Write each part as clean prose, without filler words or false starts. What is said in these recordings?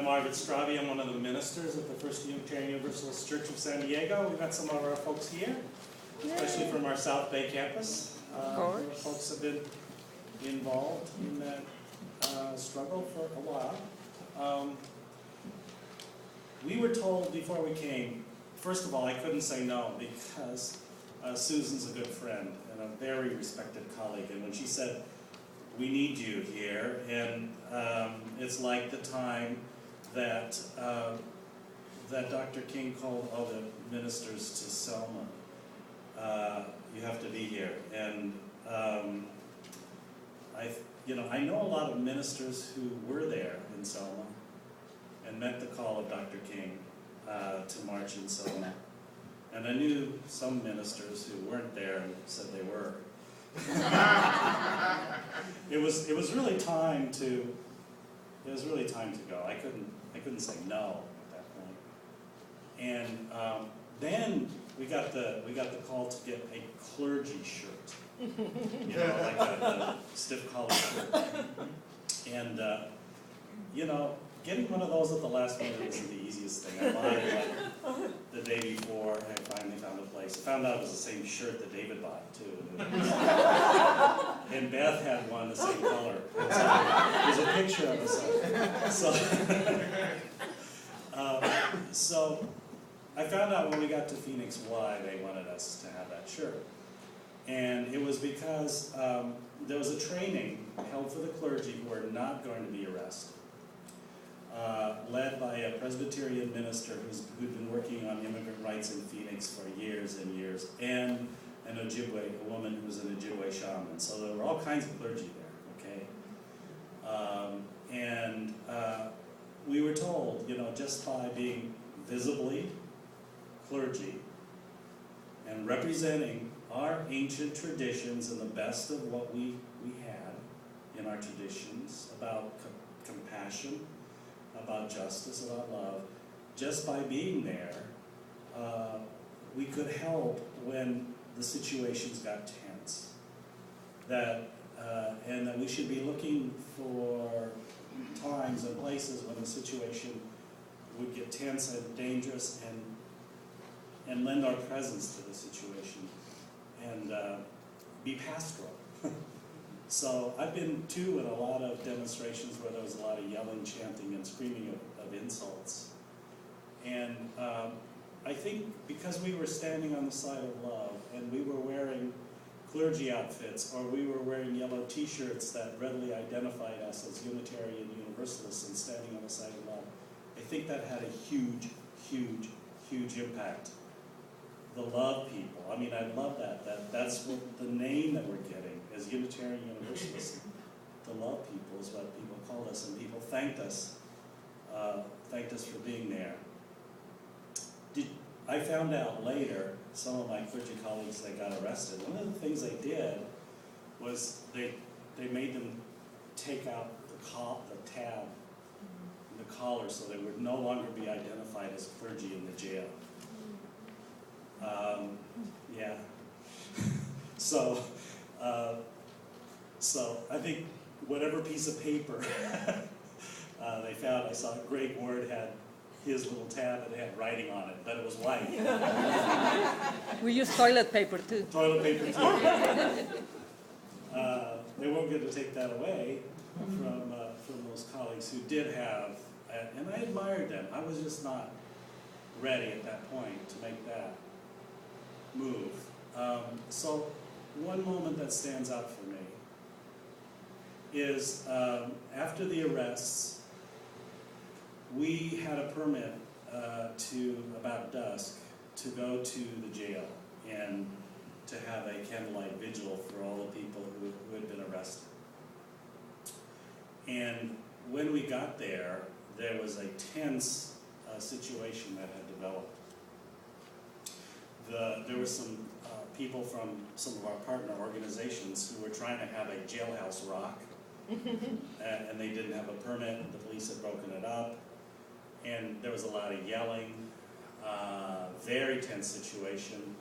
I'm Arvid. I'm one of the ministers at the First Unitarian Universalist Church of San Diego. We've got some of our folks here, especially from our South Bay campus. Our folks have been involved in that struggle for a while. We were told before we came, first of all, I couldn't say no because Susan's a good friend and a very respected colleague. And when she said, "We need you here," and it's like the time that that Dr. King called all the ministers to Selma. You have to be here, and I know a lot of ministers who were there in Selma and met the call of Dr. King to march in Selma, and I knew some ministers who weren't there and said they were. It was really time to go. I couldn't say no at that point. And then we got the call to get a clergy shirt, like a stiff collar shirt. And getting one of those at the last minute isn't the easiest thing. I lied the day before. I finally found a place. I found out it was the same shirt that David bought too. And Beth had one the same color. There's a picture of us. So I found out when we got to Phoenix why they wanted us to have that shirt. And it was because there was a training held for the clergy who were not going to be arrested. Led by a Presbyterian minister who'd been working on immigrant rights in Phoenix for years and years, and an Ojibwe, a woman who was an Ojibwe shaman. So there were all kinds of clergy there, okay? We were told, just by being visibly clergy and representing our ancient traditions and the best of what we had in our traditions about compassion, about justice, about love, just by being there, we could help when the situations got tense. And that we should be looking for times and places when the situation would get tense and dangerous, and lend our presence to the situation and be pastoral. So I've been too in a lot of demonstrations where there was a lot of yelling, chanting, and screaming of insults. And I think because we were standing on the side of love and we were wearing clergy outfits, or we were wearing yellow t-shirts that readily identified us as Unitarian Universalists and standing on the side of love, I think that had a huge, huge, huge impact. The love people. I mean, I love that's what the name that we're getting as Unitarian Universalists. The love people is what people called us, and people thanked us for being there. I found out later, some of my clergy colleagues that got arrested, one of the things they did was they made them take out the tab and the collar so they would no longer be identified as clergy in the jail. Yeah. So I think whatever piece of paper they found, I saw Greg Ward had his little tab and it had writing on it, but it was white. We use toilet paper too. Toilet paper too. They weren't going to take that away from those colleagues who did have, and I admired them. I was just not ready at that point to make that move. So one moment that stands out for me is after the arrests, we had a permit to about dusk to go to the jail and to have a candlelight vigil for all the people who had been arrested. And when we got there, there was a tense situation that had developed. There were some people from some of our partner organizations who were trying to have a jailhouse rock, and they didn't have a permit. The police had broken it up, and there was a lot of yelling, very tense situation.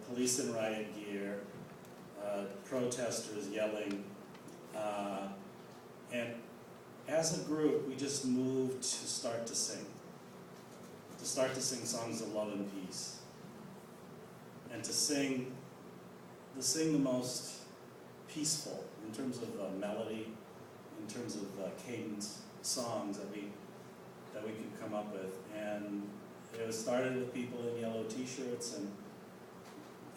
Police in riot gear, protesters yelling, and as a group, we just moved to start to sing songs of love and peace, and to sing the most peaceful in terms of melody, in terms of cadence, songs that we could come up with. And it was started with people in yellow t-shirts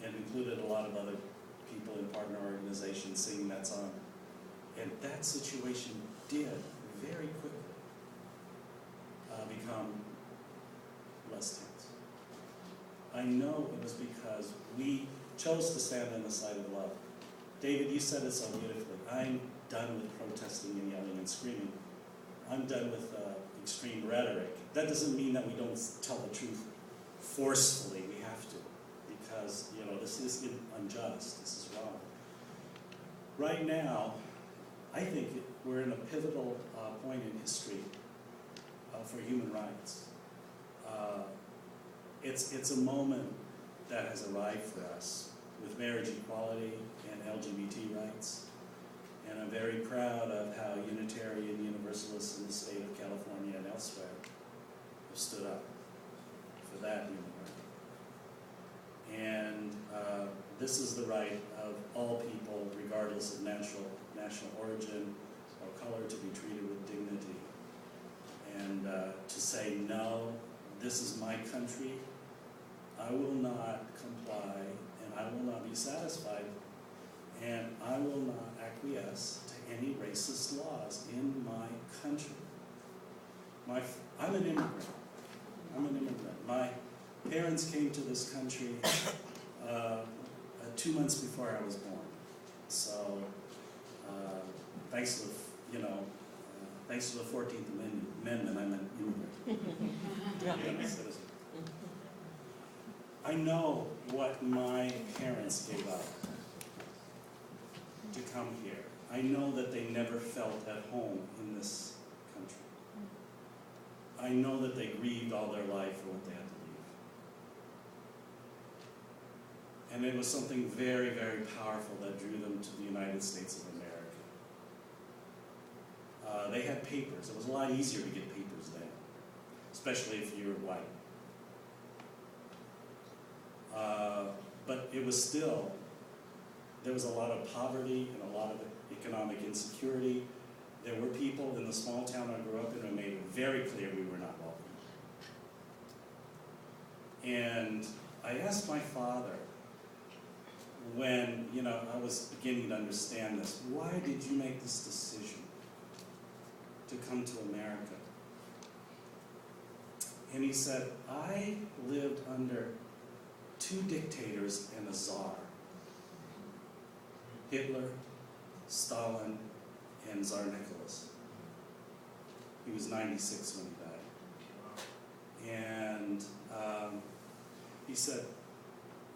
and included a lot of other people in partner organizations singing that song. And that situation did very quickly become less tense. I know it was because we chose to stand on the side of love. David, you said it so beautifully. I'm done with protesting and yelling and screaming. I'm done with extreme rhetoric. That doesn't mean that we don't tell the truth forcefully. We have to, because this is unjust. This is wrong. Right now, I think we're in a pivotal point in history for human rights. It's a moment that has arrived for us with marriage equality and LGBT rights. And I'm very proud of how Unitarian Universalists in the state of California and elsewhere have stood up for that human right. And this is the right of all people, regardless of national origin or color, to be treated with dignity. And to say, no, this is my country, I will not comply, and I will not be satisfied, and I will not acquiesce to any racist laws in my country. I'm an immigrant. My parents came to this country 2 months before I was born. So thanks to thanks to the 14th Amendment, I'm an immigrant. Citizen. I know what my parents gave up to come here. I know that they never felt at home in this country. I know that they grieved all their life for what they had to leave. And it was something very, very powerful that drew them to the United States of America. They had papers. It was a lot easier to get papers then, especially if you were white. But it was still, there was a lot of poverty and a lot of economic insecurity. There were people in the small town I grew up in who made it very clear we were not welcome. And I asked my father, when I was beginning to understand this, why did you make this decision to come to America? And he said, I lived under 2 dictators and a czar. Hitler, Stalin, and Tsar Nicholas. He was 96 when he died. And he said,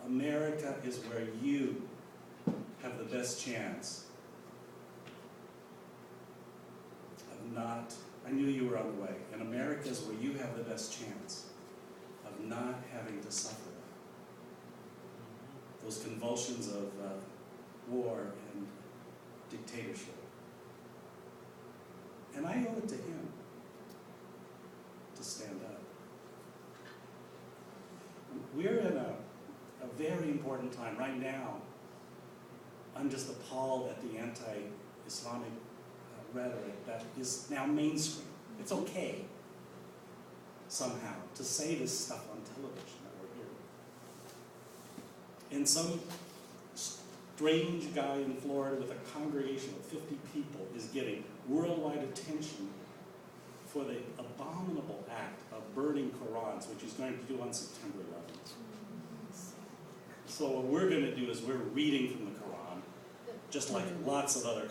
America is where you have the best chance of not, I knew you were on the way, and America is where you have the best chance of not having to suffer those convulsions of war and dictatorship. And I owe it to him to stand up. We're in a very important time. Right now, I'm just appalled at the anti-Islamic rhetoric that is now mainstream. It's okay, somehow, to say this stuff on television that we're hearing. And some strange guy in Florida with a congregation of 50 people is getting worldwide attention for the abominable act of burning Qurans, which he's going to do on September 11th. So what we're going to do is we're reading from the Quran, just like lots of other